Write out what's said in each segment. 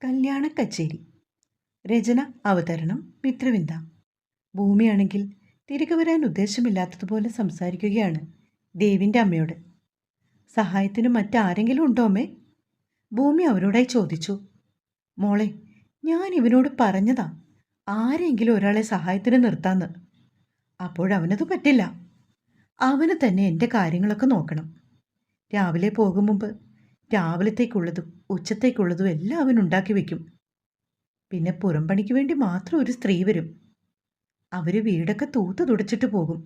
കല്യാണ കച്ചേരി. രചന, അവതരണം മിത്രവിന്ദ. ഭൂമിയാണെങ്കിൽ തിരികെ വരാൻ ഉദ്ദേശമില്ലാത്തതുപോലെ സംസാരിക്കുകയാണ് ദേവിൻ്റെ അമ്മയോട്. സഹായത്തിന് മറ്റാരെങ്കിലും ഉണ്ടോ അമ്മേ? ഭൂമി അവരോടായി ചോദിച്ചു. മോളെ, ഞാൻ ഇവനോട് പറഞ്ഞതാ ആരെങ്കിലും ഒരാളെ സഹായത്തിന് നിർത്താന്ന്. അപ്പോഴവനത് പറ്റില്ല. അവന് തന്നെ എൻ്റെ കാര്യങ്ങളൊക്കെ നോക്കണം. രാവിലെ പോകും മുമ്പ് രാവിലത്തേക്കുള്ളതും ഉച്ചത്തേക്കുള്ളതും എല്ലാം അവൻ ഉണ്ടാക്കി വയ്ക്കും. പിന്നെ പുറംപണിക്ക് വേണ്ടി മാത്രം ഒരു സ്ത്രീ വരും. അവർ വീടൊക്കെ തൂത്ത് തുടച്ചിട്ട് പോകും.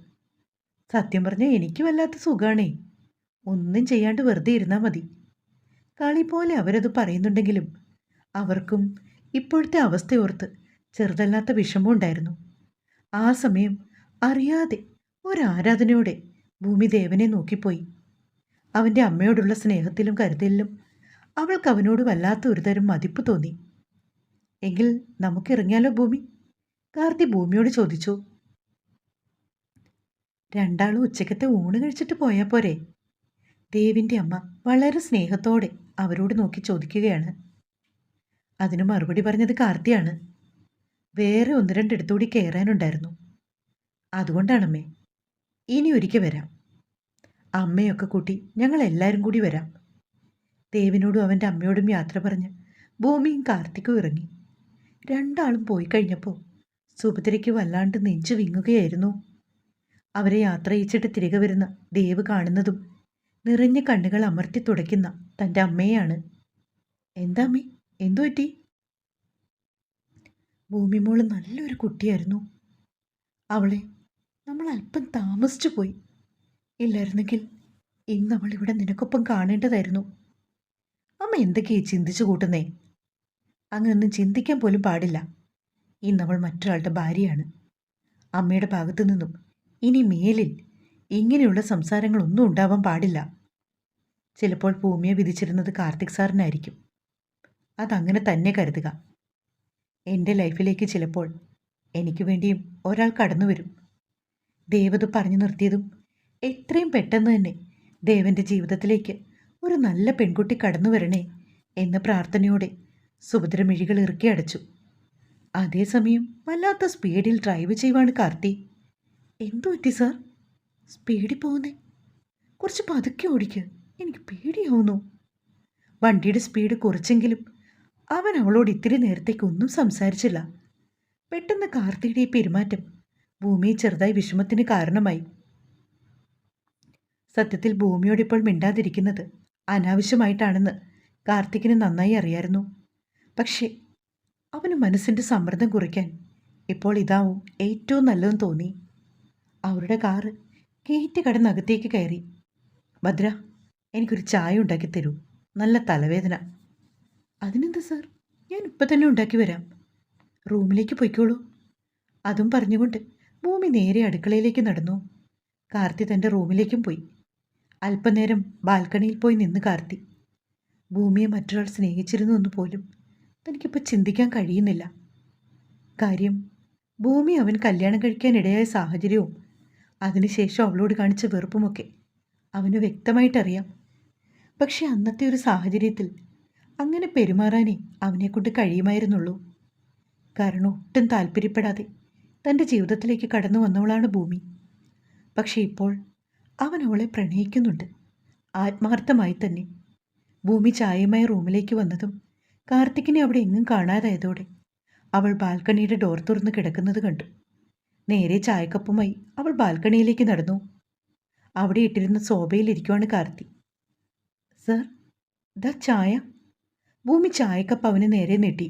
സത്യം പറഞ്ഞാൽ എനിക്ക് വല്ലാത്ത സുഖാണേ. ഒന്നും ചെയ്യാണ്ട് വെറുതെ ഇരുന്നാൽ മതി. കളി പോലെ അവരത് പറയുന്നുണ്ടെങ്കിലും അവർക്കും ഇപ്പോഴത്തെ അവസ്ഥയോർത്ത് ചെറുതല്ലാത്ത വിഷമം ഉണ്ടായിരുന്നു. ആ സമയം അറിയാതെ ഒരാരാധനയോടെ ഭൂമി ദേവനെ നോക്കിപ്പോയി. അവൻ്റെ അമ്മയോടുള്ള സ്നേഹത്തിലും കരുതലിലും അവൾക്ക് അവനോട് വല്ലാത്ത ഒരുതരം മതിപ്പ് തോന്നി. എങ്കിൽ നമുക്കിറങ്ങിയാലോ ഭൂമി? കാർത്തി ഭൂമിയോട് ചോദിച്ചു. രണ്ടാളും ഉച്ചക്കത്തെ ഊണ് കഴിച്ചിട്ട് പോയാൽ പോരെ? ദേവിൻ്റെ അമ്മ വളരെ സ്നേഹത്തോടെ അവരോട് നോക്കി ചോദിക്കുകയാണ്. അതിന് മറുപടി പറഞ്ഞത് കാർത്തിയാണ്. വേറെ ഒന്ന് രണ്ടിടത്തുകൂടി കയറാനുണ്ടായിരുന്നു. അതുകൊണ്ടാണമ്മേ. ഇനി ഒരിക്കൽ വരാം. അമ്മയൊക്കെ കൂട്ടി ഞങ്ങൾ എല്ലാവരും കൂടി വരാം. ദേവിനോടും അവൻ്റെ അമ്മയോടും യാത്ര പറഞ്ഞ് ഭൂമിയും കാർത്തിക്കും ഇറങ്ങി. രണ്ടാളും പോയി കഴിഞ്ഞപ്പോൾ സുഭദ്രയ്ക്ക് വല്ലാണ്ട് നെഞ്ചു വിങ്ങുകയായിരുന്നു. അവരെ യാത്ര അയച്ചിട്ട് തിരികെ വരുന്ന ദേവ് കാണുന്നതും നിറഞ്ഞ കണ്ണുകൾ അമർത്തി തുടയ്ക്കുന്ന തൻ്റെ അമ്മയെയാണ്. എന്താ അമ്മേ, എന്തു പറ്റി? ഭൂമിമോള് നല്ലൊരു കുട്ടിയായിരുന്നു. അവളെ നമ്മൾ അല്പം താമസിച്ചു പോയി. ഇല്ലായിരുന്നെങ്കിൽ ഇന്ന് അവൾ ഇവിടെ നിനക്കൊപ്പം കാണേണ്ടതായിരുന്നു. അമ്മ എന്തൊക്കെയാ ചിന്തിച്ചു കൂട്ടുന്നേ? അങ്ങനൊന്നും ചിന്തിക്കാൻ പോലും പാടില്ല. ഇന്നവൾ മറ്റൊരാളുടെ ഭാര്യയാണ്. അമ്മയുടെ ഭാഗത്തു നിന്നും ഇനി മേലിൽ ഇങ്ങനെയുള്ള സംസാരങ്ങളൊന്നും ഉണ്ടാവാൻ പാടില്ല. ചിലപ്പോൾ ഭൂമിയെ വിധിച്ചിരുന്നത് കാർത്തിക് സാറിനായിരിക്കും. അതങ്ങനെ തന്നെ കരുതുക. എൻ്റെ ലൈഫിലേക്ക് ചിലപ്പോൾ എനിക്ക് വേണ്ടിയും ഒരാൾ കടന്നു വരും. ദേവത് പറഞ്ഞു നിർത്തിയതും എത്രയും പെട്ടെന്ന് തന്നെ ദേവൻ്റെ ജീവിതത്തിലേക്ക് ഒരു നല്ല പെൺകുട്ടി കടന്നു വരണേ എന്ന പ്രാർത്ഥനയോടെ സുഭദ്ര മിഴികൾ ഇറുക്കി അടച്ചു. അതേസമയം വല്ലാത്ത സ്പീഡിൽ ഡ്രൈവ് ചെയ്യുവാണ് കാർത്തി. എന്തു പറ്റി സാർ? സ്പീഡിൽ പോകുന്നേ? കുറച്ച് പതുക്കെ ഓടിക്കുക, എനിക്ക് പേടിയാവുന്നു. വണ്ടിയുടെ സ്പീഡ് കുറച്ചെങ്കിലും അവൻ അവളോട് ഇത്തിരി നേരത്തേക്കൊന്നും സംസാരിച്ചില്ല. പെട്ടെന്ന് കാർത്തിയുടെ ഈ പെരുമാറ്റം ഭൂമിയെ ചെറുതായി വിഷമത്തിന് കാരണമായി. സത്യത്തിൽ ഭൂമിയോടിപ്പോൾ മിണ്ടാതിരിക്കുന്നത് അനാവശ്യമായിട്ടാണെന്ന് കാർത്തിക്കിന് നന്നായി അറിയായിരുന്നു. പക്ഷേ അവന് മനസ്സിൻ്റെ സമ്മർദ്ദം കുറയ്ക്കാൻ ഇപ്പോൾ ഇതാവും ഏറ്റവും നല്ലതെന്ന് തോന്നി. അവരുടെ കാറ് ഗേറ്റ് കടന്നകത്തേക്ക് കയറി. ഭദ്ര, എനിക്കൊരു ചായ ഉണ്ടാക്കി തരൂ, നല്ല തലവേദന. അതിനെന്താ സാർ, ഞാൻ ഇപ്പം തന്നെ ഉണ്ടാക്കി വരാം. റൂമിലേക്ക് പൊയ്ക്കോളൂ. അതും പറഞ്ഞുകൊണ്ട് ഭൂമി നേരെ അടുക്കളയിലേക്ക് നടന്നു. കാർത്തി തൻ്റെ റൂമിലേക്കും പോയി. അല്പനേരം ബാൽക്കണിയിൽ പോയി നിന്ന് കാർത്തി. ഭൂമിയെ മറ്റൊരാൾ സ്നേഹിച്ചിരുന്നു എന്ന് പോലും തനിക്കിപ്പോൾ ചിന്തിക്കാൻ കഴിയുന്നില്ല. കാര്യം, ഭൂമി അവൻ കല്യാണം കഴിക്കാനിടയായ സാഹചര്യവും അതിനുശേഷം അവളോട് കാണിച്ച വെറുപ്പുമൊക്കെ അവന് വ്യക്തമായിട്ടറിയാം. പക്ഷെ അന്നത്തെ ഒരു സാഹചര്യത്തിൽ അങ്ങനെ പെരുമാറാനേ അവനെക്കൊണ്ട് കഴിയുമായിരുന്നുള്ളൂ. കാരണം ഒട്ടും താല്പര്യപ്പെടാതെ തൻ്റെ ജീവിതത്തിലേക്ക് കടന്നു വന്നവളാണ് ഭൂമി. പക്ഷെ ഇപ്പോൾ അവൻ അവളെ പ്രണയിക്കുന്നുണ്ട്, ആത്മാർത്ഥമായി തന്നെ. ഭൂമി ചായയുമായി റൂമിലേക്ക് വന്നതും കാർത്തിക്കിനെ അവിടെ എങ്ങും കാണാതായതോടെ അവൾ ബാൽക്കണിയുടെ ഡോർ തുറന്ന് കിടക്കുന്നത് കണ്ടു. നേരെ ചായക്കപ്പുമായി അവൾ ബാൽക്കണിയിലേക്ക് നടന്നു. അവിടെ ഇട്ടിരുന്ന സോഫയിലിരിക്കുവാണ് കാർത്തി. സർ, ദാ ചായ. ഭൂമി ചായക്കപ്പ് അവന് നേരെ നീട്ടി.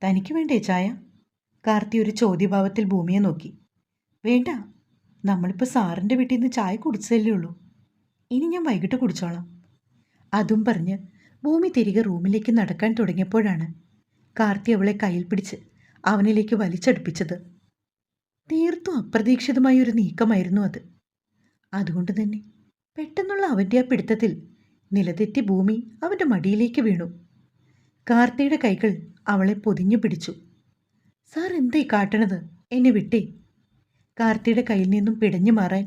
തനിക്ക് വേണ്ടേ ചായ? കാർത്തി ഒരു ചോദ്യഭാവത്തിൽ ഭൂമിയെ നോക്കി. വേണ്ട, നമ്മളിപ്പോൾ സാറിൻ്റെ വീട്ടിൽ നിന്ന് ചായ കുടിച്ചതല്ലേ ഉള്ളൂ. ഇനി ഞാൻ വൈകിട്ട് കുടിച്ചോളാം. അതും പറഞ്ഞ് ഭൂമി തിരികെ റൂമിലേക്ക് നടക്കാൻ തുടങ്ങിയപ്പോഴാണ് കാർത്തി അവളെ കയ്യിൽ പിടിച്ച് അവനിലേക്ക് വലിച്ചടുപ്പിച്ചത്. തീർത്തും അപ്രതീക്ഷിതമായ ഒരു നീക്കമായിരുന്നു അത്. അതുകൊണ്ട് തന്നെ പെട്ടെന്നുള്ള അവൻ്റെ ആ പിടുത്തത്തിൽ നിലതെറ്റി ഭൂമി അവൻ്റെ മടിയിലേക്ക് വീണു. കാർത്തിയുടെ കൈകൾ അവളെ പൊതിഞ്ഞു പിടിച്ചു. സാർ എന്തായി കാട്ടണത്? എന്നെ വിട്ടേ. കാർത്തിയുടെ കയ്യിൽ നിന്നും പിടഞ്ഞു മാറാൻ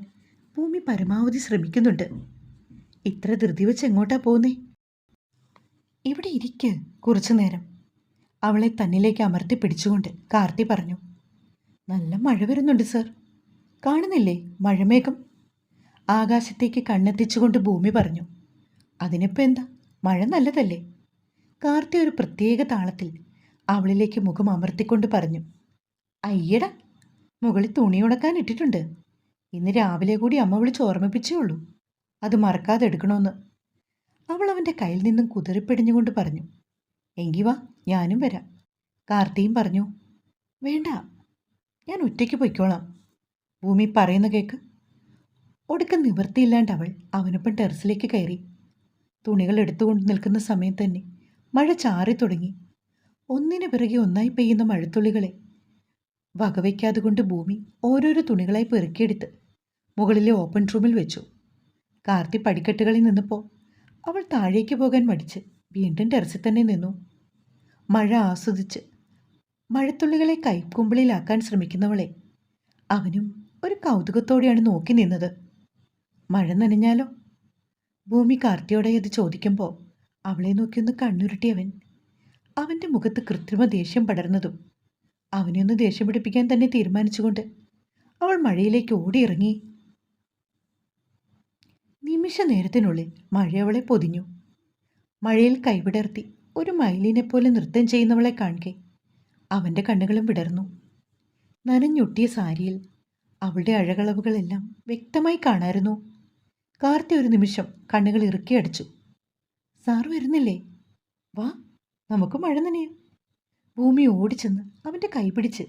ഭൂമി പരമാവധി ശ്രമിക്കുന്നുണ്ട്. ഇത്ര ധൃതി വെച്ച് എങ്ങോട്ടാ പോകുന്നേ? ഇവിടെ ഇരിക്ക് കുറച്ചു നേരം. അവളെ തന്നിലേക്ക് അമർത്തി പിടിച്ചുകൊണ്ട് കാർത്തി പറഞ്ഞു. നല്ല മഴ വരുന്നുണ്ട് സർ. കാണുന്നില്ലേ മഴമേഘം? ആകാശത്തേക്ക് കണ്ണെത്തിച്ചുകൊണ്ട് ഭൂമി പറഞ്ഞു. അതിനിപ്പോൾ എന്താ, മഴ നല്ലതല്ലേ? കാർത്തി ഒരു പ്രത്യേക താളത്തിൽ അവളിലേക്ക് മുഖം അമർത്തിക്കൊണ്ട് പറഞ്ഞു. അയ്യടാ, മുകളിൽ തുണി ഉണക്കാൻ ഇട്ടിട്ടുണ്ട്. ഇന്ന് രാവിലെ കൂടി അമ്മ വിളിച്ച് ഓർമ്മിപ്പിച്ചേ ഉള്ളൂ, അത് മറക്കാതെ എടുക്കണമെന്ന്. അവൾ അവൻ്റെ കയ്യിൽ നിന്നും കുതിറിപ്പിടിഞ്ഞുകൊണ്ട് പറഞ്ഞു. എങ്കി വാ, ഞാനും വരാം. കാർത്തിയും പറഞ്ഞു. വേണ്ട, ഞാൻ ഒറ്റയ്ക്ക് പൊയ്ക്കോളാം. ഭൂമി പറയുന്ന കേക്ക്. ഒടുക്കം നിവൃത്തിയില്ലാണ്ട് അവൾ അവനൊപ്പം ടെറസിലേക്ക് കയറി. തുണികൾ എടുത്തുകൊണ്ട് നിൽക്കുന്ന സമയത്ത് തന്നെ മഴ ചാറി തുടങ്ങി. ഒന്നിനു പിറകെ ഒന്നായി പെയ്യുന്ന മഴത്തുള്ളികളെ വകവയ്ക്കാതെ കൊണ്ട് ഭൂമി ഓരോരോ തുണികളായി പെറുക്കിയെടുത്ത് മുകളിലെ ഓപ്പൺ റൂമിൽ വെച്ചു. കാർത്തി പടിക്കെട്ടുകളിൽ നിന്നപ്പോൾ അവൾ താഴേക്ക് പോകാൻ മടിച്ച് വീണ്ടും ടെറസിൽ തന്നെ നിന്നു. മഴ ആസ്വദിച്ച് മഴത്തുള്ളികളെ കൈക്കുമ്പിളിലാക്കാൻ ശ്രമിക്കുന്നവളെ അവനും ഒരു കൗതുകത്തോടെയാണ് നോക്കി നിന്നത്. മഴ നനഞ്ഞാലോ? ഭൂമി കാർത്തിയോടെ അത് ചോദിക്കുമ്പോൾ അവളെ നോക്കിയൊന്ന് കണ്ണുരുട്ടിയവൻ. അവൻ്റെ മുഖത്ത് കൃത്രിമ ദേഷ്യം പടർന്നതും അവനെ ഒന്ന് ദേഷ്യം പിടിപ്പിക്കാൻ തന്നെ തീരുമാനിച്ചുകൊണ്ട് അവൾ മഴയിലേക്ക് ഓടിയിറങ്ങി. നിമിഷ നേരത്തിനുള്ളിൽ മഴ അവളെ പൊതിഞ്ഞു. മഴയിൽ കൈവിടർത്തി ഒരു മയിലിനെ പോലെ നൃത്തം ചെയ്യുന്നവളെ കാണുകെ അവൻ്റെ കണ്ണുകളും വിടർന്നു. നനഞ്ഞൊട്ടിയ സാരിയിൽ അവളുടെ അഴകളവുകളെല്ലാം വ്യക്തമായി കാണായിരുന്നു. കാർത്തി ഒരു നിമിഷം കണ്ണുകൾ ഇറുക്കിയടിച്ചു. സാറ് വരുന്നില്ലേ? വാ, നമുക്ക് മഴ നനയാം. ഭൂമി ഓടിച്ചെന്ന് അവൻ്റെ കൈപിടിച്ച്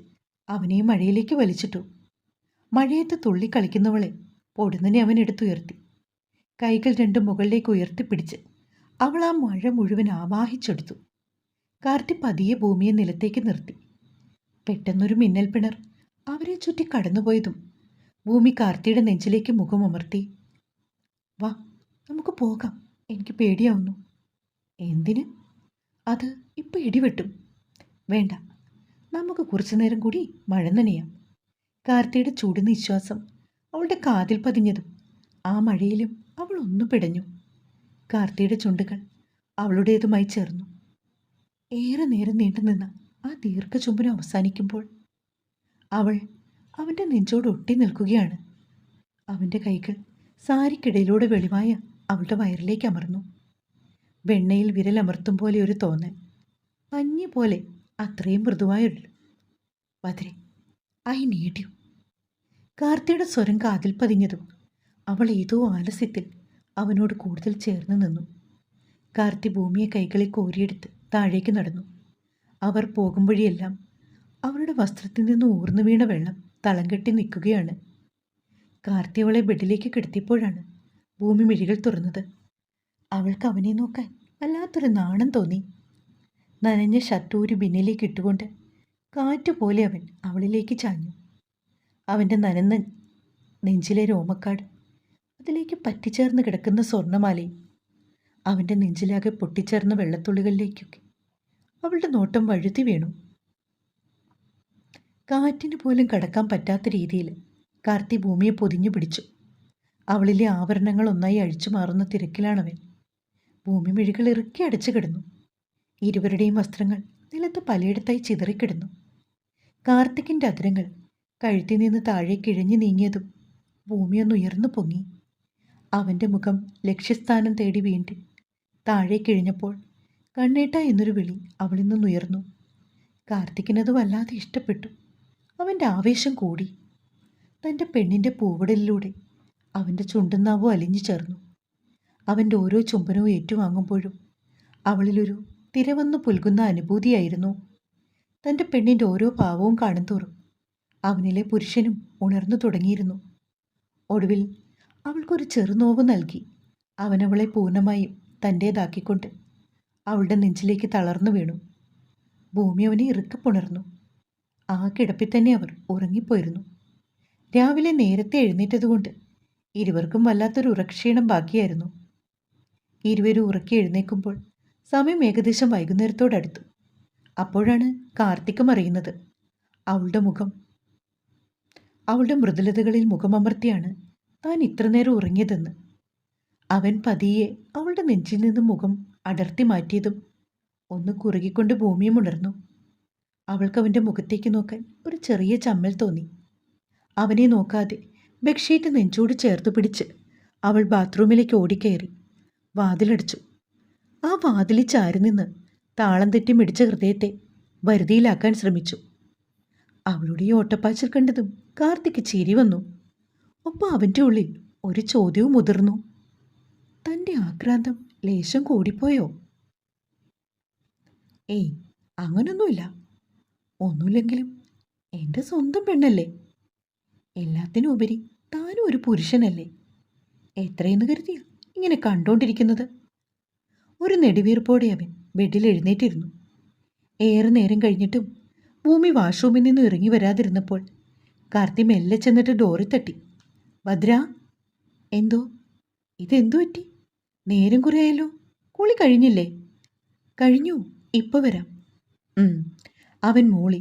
അവനെയും മഴയിലേക്ക് വലിച്ചിട്ടു. മഴയത്ത് തുള്ളിക്കളിക്കുന്നവളെ പൊടുന്നനെ അവൻ എടുത്തുയർത്തി. കൈകൾ രണ്ടും മുകളിലേക്ക് ഉയർത്തിപ്പിടിച്ച് അവൾ ആ മഴ മുഴുവൻ ആവാഹിച്ചെടുത്തു. കാർത്തി പതിയെ ഭൂമിയെ നിലത്തേക്ക് നിർത്തി. പെട്ടെന്നൊരു മിന്നൽ പിണർ അവരെ ചുറ്റി കടന്നുപോയതും ഭൂമി കാർത്തിയുടെ നെഞ്ചിലേക്ക് മുഖമമർത്തി. വാ, നമുക്ക് പോകാം, എനിക്ക് പേടിയാവുന്നു. എന്തിന്? അത് ഇപ്പം ഇടിവെട്ടും. വേണ്ട, നമുക്ക് കുറച്ചു നേരം കൂടി മഴ നനയാം. കാർത്തിയുടെ ചൂടുന്ന വിശ്വാസം അവളുടെ കാതിൽ പതിഞ്ഞതും ആ മഴയിലും അവൾ ഒന്നു പിടഞ്ഞു. കാർത്തിയുടെ ചുണ്ടുകൾ അവളുടേതുമായി ചേർന്നു. ഏറെ നേരം നീണ്ടുനിന്ന ആ ദീർഘചുംബനം അവസാനിക്കുമ്പോൾ അവൾ അവൻ്റെ നെഞ്ചോട് ഒട്ടി നിൽക്കുകയാണ്. അവൻ്റെ കൈകൾ സാരിക്കിടയിലൂടെ വെളിവായ അവളുടെ വയറിലേക്ക് അമർന്നു. വെണ്ണയിൽ വിരലമർത്തും പോലെ ഒരു തോന്നൽ, പഞ്ഞി പോലെ അത്രയും മൃദുവായുള്ളൂ. വദ്രെ, ഐ നീഡ് യു. കാർത്തിയുടെ സ്വരം കാതിൽ പതിഞ്ഞതും അവൾ ഏതോ ആലസ്യത്തിൽ അവനോട് കൂടുതൽ ചേർന്ന് നിന്നു. കാർത്തി ഭൂമിയെ കൈകളിൽ കോരിയെടുത്ത് താഴേക്ക് നടന്നു. അവർ പോകും വഴിയെല്ലാം അവളുടെ വസ്ത്രത്തിൽ നിന്ന് ഊർന്നു വീണ വെള്ളം തളം കെട്ടി നിൽക്കുകയാണ്. കാർത്തി അവളെ ബെഡിലേക്ക് കിടത്തിയപ്പോഴാണ് ഭൂമി മിഴികൾ തുറന്നത്. അവൾക്ക് അവനെ നോക്കാൻ വല്ലാത്തൊരു നാണം തോന്നി. നനഞ്ഞ ഷർട്ടൂരി ബിന്നിലേക്ക് ഇട്ടുകൊണ്ട് കാറ്റുപോലെ അവൻ അവളിലേക്ക് ചാഞ്ഞു. അവൻ്റെ നനന്ന നെഞ്ചിലെ രോമക്കാട്, അതിലേക്ക് പറ്റിച്ചേർന്ന് കിടക്കുന്ന സ്വർണ്ണമാലയും അവൻ്റെ നെഞ്ചിലാകെ പൊട്ടിച്ചേർന്ന വെള്ളത്തുള്ളികളിലേക്കൊക്കെ അവളുടെ നോട്ടം വഴുതി വീണു. കാറ്റിന് പോലും കടക്കാൻ പറ്റാത്ത രീതിയിൽ കാർത്തി ഭൂമിയെ പൊതിഞ്ഞു പിടിച്ചു. അവളിലെ ആഭരണങ്ങൾ ഒന്നായി അഴിച്ചു മാറുന്ന തിരക്കിലാണവൻ. ഭൂമി മിഴികൾ ഇറുക്കി അടച്ചു കിടന്നു. ഇരുവരുടെയും വസ്ത്രങ്ങൾ നിലത്ത് പലയിടത്തായി ചിതറിക്കിടന്നു. കാർത്തിക്കിൻ്റെ അധരങ്ങൾ കഴുത്തിൽ നിന്ന് താഴേക്ക് ഇഴഞ്ഞു നീങ്ങിയതും ഭൂമിയൊന്നുയർന്നു പൊങ്ങി. അവൻ്റെ മുഖം ലക്ഷ്യസ്ഥാനം തേടി വീണ്ടും താഴേക്കിഴിഞ്ഞപ്പോൾ കണ്ണേട്ട എന്നൊരു വിളി അവളിൽ നിന്നുയർന്നു. കാർത്തിക്കിനത് വല്ലാതെ ഇഷ്ടപ്പെട്ടു. അവൻ്റെ ആവേശം കൂടി. തൻ്റെ പെണ്ണിൻ്റെ പൂവിടലിലൂടെ അവൻ്റെ ചുണ്ടുന്നാവോ അലിഞ്ഞു ചേർന്നു. അവൻ്റെ ഓരോ ചുംബനവും ഏറ്റുവാങ്ങുമ്പോഴും അവളിലൊരു തിരവന്നു പുൽകുന്ന അനുഭൂതിയായിരുന്നു. തൻ്റെ പെണ്ണിൻ്റെ ഓരോ ഭാവവും കാണുന്തോറും അവനിലെ പുരുഷനും ഉണർന്നു തുടങ്ങിയിരുന്നു. ഒടുവിൽ അവൾക്കൊരു ചെറുനോവ് നൽകി അവനവളെ പൂർണ്ണമായും തൻ്റേതാക്കിക്കൊണ്ട് അവളുടെ നെഞ്ചിലേക്ക് തളർന്നു വീണു. ഭൂമി അവനെ ഇറുക്കപ്പുണർന്നു. ആ കിടപ്പിൽ തന്നെ അവർ ഉറങ്ങിപ്പോയിരുന്നു. രാവിലെ നേരത്തെ എഴുന്നേറ്റതുകൊണ്ട് ഇരുവർക്കും വല്ലാത്തൊരു ഉറക്ഷീണം ബാക്കിയായിരുന്നു. ഇരുവരും ഉറക്കി എഴുന്നേൽക്കുമ്പോൾ സമയം ഏകദേശം വൈകുന്നേരത്തോടടുത്തു. അപ്പോഴാണ് കാർത്തികം അറിയുന്നത് അവളുടെ മൃദുലതകളിൽ മുഖമമർത്തിയാണ് താൻ ഇത്ര നേരം ഉറങ്ങിയതെന്ന്. അവൻ പതിയെ അവളുടെ നെഞ്ചിൽ നിന്നും മുഖം അടർത്തി മാറ്റിയതും ഒന്ന് കുറുകിക്കൊണ്ട് ഭൂമിയും ഉണർന്നു. അവൾക്ക് അവൻ്റെ മുഖത്തേക്ക് നോക്കാൻ ഒരു ചെറിയ ചമ്മൽ തോന്നി. അവനെ നോക്കാതെ ബെഡ്ഷീറ്റ് നെഞ്ചോട് ചേർത്ത് പിടിച്ച് അവൾ ബാത്റൂമിലേക്ക് ഓടിക്കയറി വാതിലടച്ചു. ആ വാതിലിൽ ചാരി നിന്ന് താളം തെറ്റി മിടിച്ച ഹൃദയത്തെ വരുതിയിലാക്കാൻ ശ്രമിച്ചു. അവളുടെ ഈ ഓട്ടപ്പാച്ചിൽ കണ്ടതും കാർത്തിക്ക് ചിരി വന്നു. ഒപ്പം അവൻ്റെ ഉള്ളിൽ ഒരു ചോദ്യവും മുതിർന്നു. തൻ്റെ ആക്രാന്തം ലേശം കൂടിപ്പോയോ? ഏയ്, അങ്ങനൊന്നുമില്ല. ഒന്നുമില്ലെങ്കിലും എൻ്റെ സ്വന്തം പെണ്ണല്ലേ. എല്ലാത്തിനും ഉപരി താനും ഒരു പുരുഷനല്ലേ. എത്രയെന്ന് കരുതിയ ഇങ്ങനെ കണ്ടോണ്ടിരിക്കുന്നത്? ഒരു നെടുവീർപ്പോടെ അവൻ ബെഡിൽ എഴുന്നേറ്റിരുന്നു. ഏറെ നേരം കഴിഞ്ഞിട്ടും ഭൂമി വാഷ്റൂമിൽ നിന്ന് ഇറങ്ങി വരാതിരുന്നപ്പോൾ കാർത്തി മെല്ലെ ചെന്നിട്ട് ഡോറിൽ തട്ടി. ഭദ്ര. എന്തോ? ഇതെന്തു പറ്റി? നേരം കുറയായല്ലോ. കുളി കഴിഞ്ഞില്ലേ? കഴിഞ്ഞു, ഇപ്പോൾ വരാം. അവൻ മൂളി.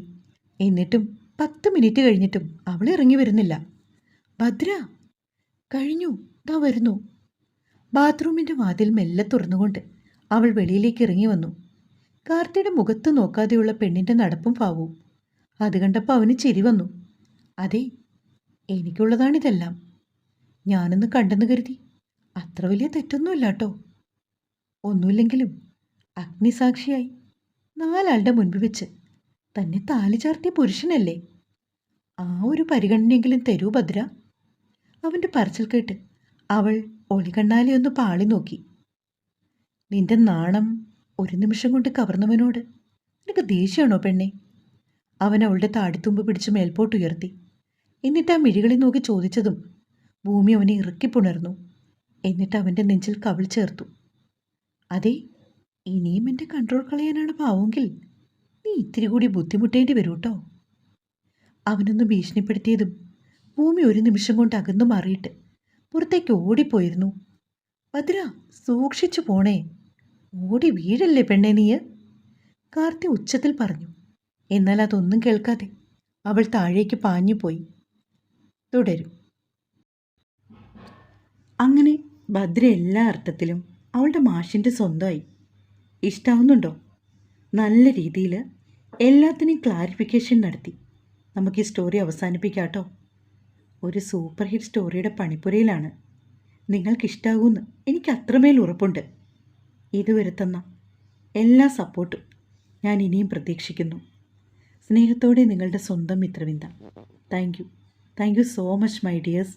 എന്നിട്ടും 10 മിനിറ്റ് കഴിഞ്ഞിട്ടും അവൾ ഇറങ്ങി വരുന്നില്ല. ഭദ്ര. കഴിഞ്ഞു, ദാ വരുന്നു. ബാത്റൂമിൻ്റെ വാതിൽ മെല്ലെ തുറന്നുകൊണ്ട് അവൾ വെളിയിലേക്ക് ഇറങ്ങി വന്നു. കാർത്തിയുടെ മുഖത്ത് നോക്കാതെയുള്ള പെണ്ണിൻ്റെ നടപ്പും ഭാവവും അത് കണ്ടപ്പോൾ അവന് ചിരി വന്നു. അതെ, എനിക്കുള്ളതാണിതെല്ലാം. ഞാനൊന്ന് കണ്ടെന്ന് കരുതി അത്ര വലിയ തെറ്റൊന്നുമില്ല കേട്ടോ. ഒന്നുമില്ലെങ്കിലും അഗ്നിസാക്ഷിയായി 4 ആളുടെ മുൻപ് വെച്ച് തന്നെ താലി ചാർത്തിയ പുരുഷനല്ലേ. ആ ഒരു പരിഗണനയെങ്കിലും തരൂ ഭദ്ര. അവൻ്റെ പറച്ചിൽ കേട്ട് അവൾ ഒളികണ്ണാലെ ഒന്ന് പാളി നോക്കി. നിന്റെ നാണം ഒരു നിമിഷം കൊണ്ട് കവർന്നവനോട് നിനക്ക് ദേഷ്യമാണോ പെണ്ണെ? അവൻ അവളുടെ താടിത്തുമ്പ് പിടിച്ച് മേൽപോട്ടുയർത്തി. എന്നിട്ട് ആ മിഴികളിൽ നോക്കി ചോദിച്ചതും ഭൂമി അവനെ ഇറുക്കിപ്പുണർന്നു. എന്നിട്ട് അവൻ്റെ നെഞ്ചിൽ കവിൾ ചേർത്തു. അതെ, ഇനിയും എൻ്റെ കൺട്രോൾ കളയാനാണ് പാവെങ്കിൽ നീ ഇത്തിരി കൂടി ബുദ്ധിമുട്ടേണ്ടി വരൂ കേട്ടോ. അവനൊന്ന് ഭീഷണിപ്പെടുത്തിയതും ഭൂമി ഒരു നിമിഷം കൊണ്ട് അകന്നു മാറിയിട്ട് പുറത്തേക്ക് ഓടിപ്പോയിരുന്നു. ഭദ്ര, സൂക്ഷിച്ചു പോണേ. ഓടി വീഴല്ലേ പെണ്ണെ നീ? കാർത്തി ഉച്ചത്തിൽ പറഞ്ഞു. എന്നാൽ അതൊന്നും കേൾക്കാതെ അവൾ താഴേക്ക് പാഞ്ഞുപോയി. തുടരും. അങ്ങനെ ഭദ്ര എല്ലാ അർത്ഥത്തിലും അവളുടെ മാഷിൻ്റെ സ്വന്തമായി. ഇഷ്ടാവുന്നുണ്ടോ? നല്ല രീതിയിൽ എല്ലാത്തിനെയും ക്ലാരിഫിക്കേഷൻ നടത്തി നമുക്ക് ഈ സ്റ്റോറി അവസാനിപ്പിക്കാം കേട്ടോ. ഒരു സൂപ്പർ ഹിറ്റ് സ്റ്റോറിയുടെ പണിപ്പുരയിലാണ്. നിങ്ങൾക്കിഷ്ടാകുമെന്ന് എനിക്ക് അത്രമേൽ ഉറപ്പുണ്ട്. ഇതുവരെ തന്ന എല്ലാ സപ്പോർട്ടും ഞാൻ ഇനിയും പ്രതീക്ഷിക്കുന്നു. സ്നേഹത്തോടെ നിങ്ങളുടെ സ്വന്തം Mitravinda. Thank you so much my dears.